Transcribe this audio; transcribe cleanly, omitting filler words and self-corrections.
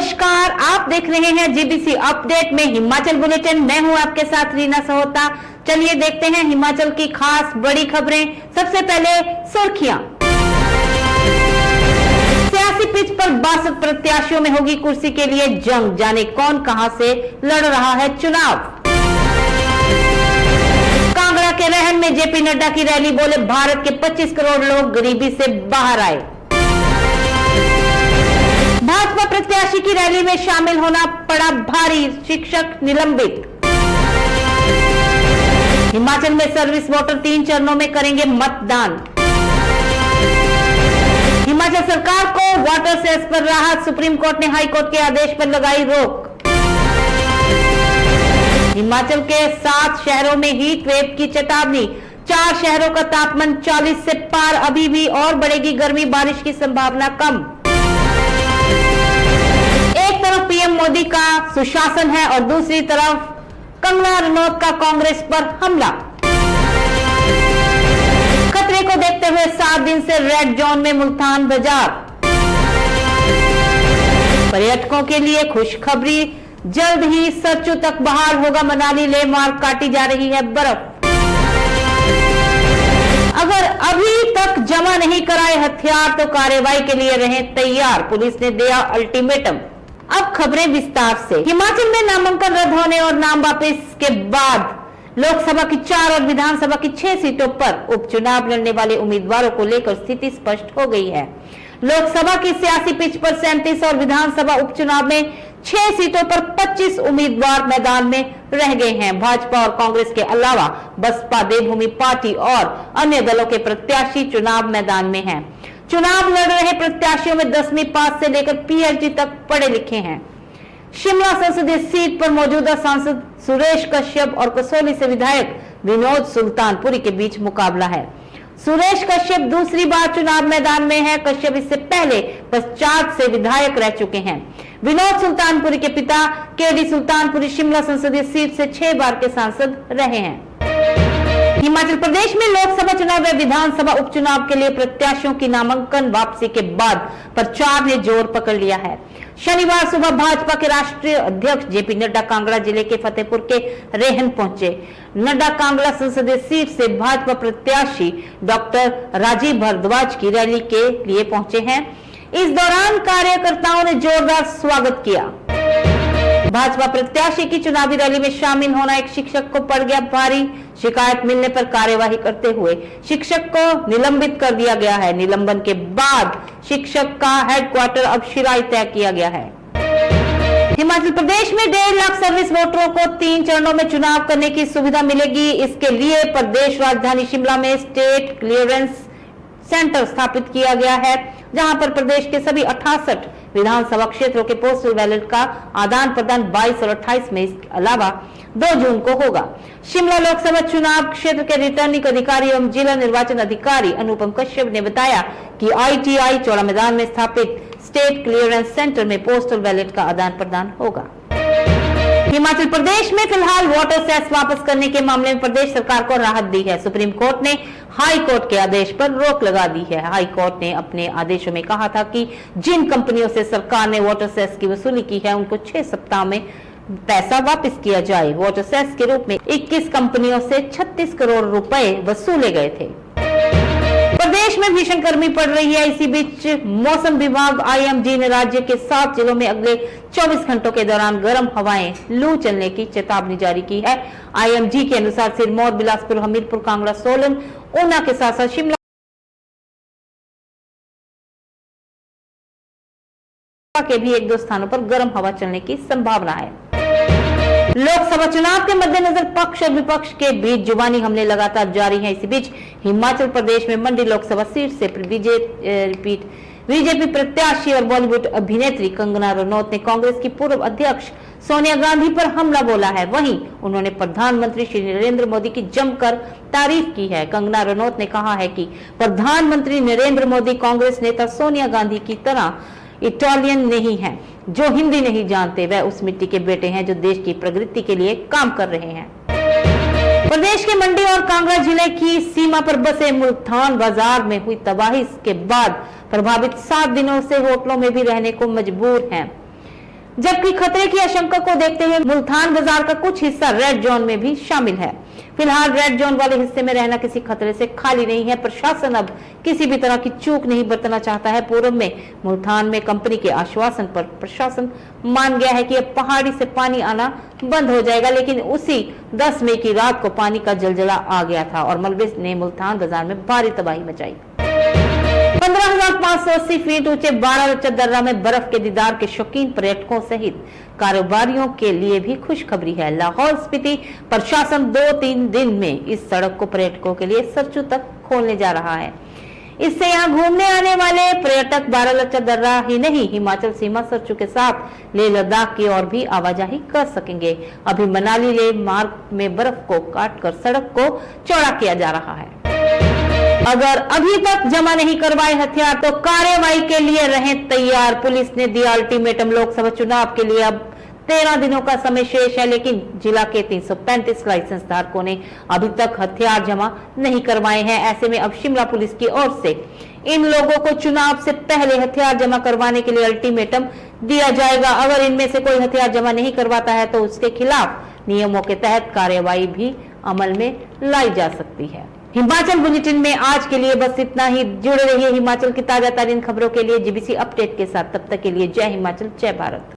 नमस्कार, आप देख रहे हैं जीबीसी अपडेट में हिमाचल बुलेटिन। मैं हूं आपके साथ रीना सहोता। चलिए देखते हैं हिमाचल की खास बड़ी खबरें। सबसे पहले सुर्खियां। सियासी पिच पर 62 प्रत्याशियों में होगी कुर्सी के लिए जंग, जाने कौन कहां से लड़ रहा है चुनाव। कांगड़ा के रहन में जेपी नड्डा की रैली, बोले भारत के 25 करोड़ लोग गरीबी से बाहर आए। भाजपा प्रत्याशी की रैली में शामिल होना पड़ा भारी, शिक्षक निलंबित। हिमाचल में सर्विस वोटर 3 चरणों में करेंगे मतदान। हिमाचल सरकार को वाटर सेस पर राहत, सुप्रीम कोर्ट ने हाई कोर्ट के आदेश पर लगाई रोक। हिमाचल के 7 शहरों में हीट वेव की चेतावनी, 4 शहरों का तापमान 40 से पार, अभी भी और बढ़ेगी गर्मी, बारिश की संभावना कम। एक तरफ पीएम मोदी का सुशासन है और दूसरी तरफ कंगना रनौत का कांग्रेस पर हमला। खतरे को देखते हुए 7 दिन से रेड जोन में मुल्तान बाजार। पर्यटकों के लिए खुशखबरी, जल्द ही सरचू तक बहाल होगा मनाली लेह मार्ग, काटी जा रही है बर्फ। अगर अभी तक जमा नहीं कराए हथियार तो कार्रवाई के लिए रहें तैयार, पुलिस ने दिया अल्टीमेटम। अब खबरें विस्तार से। हिमाचल में नामांकन रद्द होने और नाम वापस के बाद लोकसभा की 4 और विधानसभा की 6 सीटों पर उपचुनाव लड़ने वाले उम्मीदवारों को लेकर स्थिति स्पष्ट हो गई है। लोकसभा की सियासी पिच पर 37 और विधानसभा उपचुनाव में 6 सीटों पर 25 उम्मीदवार मैदान में रह गए हैं। भाजपा और कांग्रेस के अलावा बसपा, देवभूमि पार्टी और अन्य दलों के प्रत्याशी चुनाव मैदान में हैं। चुनाव लड़ रहे प्रत्याशियों में 10वीं पास से लेकर पीएचडी तक पढ़े लिखे हैं। शिमला संसदीय सीट पर मौजूदा सांसद सुरेश कश्यप और कसौली से विधायक विनोद सुल्तानपुरी के बीच मुकाबला है। सुरेश कश्यप दूसरी बार चुनाव मैदान में है। कश्यप इससे पहले पश्चात से विधायक रह चुके हैं। विनोद सुल्तानपुरी के पिता केडी सुल्तानपुरी शिमला संसदीय सीट से 6 बार के सांसद रहे हैं। हिमाचल प्रदेश में लोकसभा चुनाव व विधानसभा उपचुनाव के लिए प्रत्याशियों की नामांकन वापसी के बाद प्रचार ने जोर पकड़ लिया है। शनिवार सुबह भाजपा के राष्ट्रीय अध्यक्ष जेपी नड्डा कांगड़ा जिले के फतेहपुर के रेहन पहुंचे। नड्डा कांगड़ा संसदीय सीट से भाजपा प्रत्याशी डॉक्टर राजीव भारद्वाज की रैली के लिए पहुंचे हैं। इस दौरान कार्यकर्ताओं ने जोरदार स्वागत किया। भाजपा प्रत्याशी की चुनावी रैली में शामिल होना एक शिक्षक को पड़ गया भारी। शिकायत मिलने पर कार्यवाही करते हुए शिक्षक को निलंबित कर दिया गया है। निलंबन के बाद शिक्षक का हेडक्वार्टर अब शिराई तय किया गया है। हिमाचल प्रदेश में 1.5 लाख सर्विस वोटरों को 3 चरणों में चुनाव करने की सुविधा मिलेगी। इसके लिए प्रदेश राजधानी शिमला में स्टेट क्लियरेंस सेंटर स्थापित किया गया है, जहां पर प्रदेश के सभी 68 विधानसभा क्षेत्रों के पोस्टल बैलेट का आदान प्रदान 22 और 28 में, इसके अलावा 2 जून को होगा। शिमला लोकसभा चुनाव क्षेत्र के रिटर्निंग अधिकारी एवं जिला निर्वाचन अधिकारी अनुपम कश्यप ने बताया कि ITI चौड़ा मैदान में स्थापित स्टेट क्लियरेंस सेंटर में पोस्टल बैलेट का आदान प्रदान होगा। हिमाचल प्रदेश में फिलहाल वाटर सेस वापस करने के मामले में प्रदेश सरकार को राहत दी है। सुप्रीम कोर्ट ने हाई कोर्ट के आदेश पर रोक लगा दी है। हाई कोर्ट ने अपने आदेशों में कहा था कि जिन कंपनियों से सरकार ने वाटर सेस की वसूली की है उनको 6 सप्ताह में पैसा वापस किया जाए। वाटर सेस के रूप में 21 कंपनियों से 36 करोड़ रुपए वसूले गए थे। प्रदेश में भीषण गर्मी पड़ रही है। इसी बीच मौसम विभाग IMD ने राज्य के 7 जिलों में अगले 24 घंटों के दौरान गर्म हवाएं, लू चलने की चेतावनी जारी की है। IMD के अनुसार सिरमौर, बिलासपुर, हमीरपुर, कांगड़ा, सोलन, ऊना के साथ साथ शिमला के भी 1-2 स्थानों पर गर्म हवा चलने की संभावना है। लोकसभा चुनाव के मद्देनजर पक्ष और विपक्ष के बीच जुबानी हमले लगातार जारी हैं। इसी बीच हिमाचल प्रदेश में मंडी लोकसभा सीट से बीजेपी प्रत्याशी और बॉलीवुड अभिनेत्री कंगना रनौत ने कांग्रेस की पूर्व अध्यक्ष सोनिया गांधी पर हमला बोला है। वहीं उन्होंने प्रधानमंत्री श्री नरेंद्र मोदी की जमकर तारीफ की है। कंगना रनौत ने कहा है कि प्रधानमंत्री नरेंद्र मोदी कांग्रेस नेता सोनिया गांधी की तरह इटालियन नहीं है, जो हिंदी नहीं जानते। वह उस मिट्टी के बेटे हैं जो देश की प्रगति के लिए काम कर रहे हैं। प्रदेश के मंडी और कांगड़ा जिले की सीमा पर बसे मुल्तान बाजार में हुई तबाही के बाद प्रभावित 7 दिनों से होटलों में भी रहने को मजबूर हैं। जबकि खतरे की आशंका को देखते हुए मुल्तान बाजार का कुछ हिस्सा रेड जोन में भी शामिल है। फिलहाल रेड जोन वाले हिस्से में रहना किसी खतरे से खाली नहीं है। प्रशासन अब किसी भी तरह की चूक नहीं बरतना चाहता है। पूर्व में मुल्तान में कंपनी के आश्वासन पर प्रशासन मान गया है कि अब पहाड़ी से पानी आना बंद हो जाएगा, लेकिन उसी 10 मई की रात को पानी का जलजला आ गया था और मलबे ने मुल्तान बाजार में भारी तबाही मचाई। 15,580 फीट ऊंचे 12 लच्चा दर्रा में बर्फ के दीदार के शौकीन पर्यटकों सहित कारोबारियों के लिए भी खुशखबरी है। लाहौल स्पीति प्रशासन 2-3 दिन में इस सड़क को पर्यटकों के लिए सरचू तक खोलने जा रहा है। इससे यहाँ घूमने आने वाले पर्यटक 12 लच्चा दर्रा ही नहीं, हिमाचल सीमा सरचू के साथ लेह लद्दाख की ओर भी आवाजाही कर सकेंगे। अभी मनाली लेह मार्ग में बर्फ को काटकर सड़क को चौड़ा किया जा रहा है। अगर अभी तक जमा नहीं करवाए हथियार तो कार्रवाई के लिए रहें तैयार। पुलिस ने दिया अल्टीमेटम। लोकसभा चुनाव के लिए अब 13 दिनों का समय शेष है, लेकिन जिला के 335 लाइसेंस धारकों ने अभी तक हथियार जमा नहीं करवाए हैं। ऐसे में अब शिमला पुलिस की ओर से इन लोगों को चुनाव से पहले हथियार जमा करवाने के लिए अल्टीमेटम दिया जाएगा। अगर इनमें से कोई हथियार जमा नहीं करवाता है तो उसके खिलाफ नियमों के तहत कार्रवाई भी अमल में लाई जा सकती है। हिमाचल बुलेटिन में आज के लिए बस इतना ही। जुड़े रहिए हिमाचल की ताजा तरीन खबरों के लिए जीबीसी अपडेट के साथ। तब तक के लिए जय हिमाचल, जय भारत।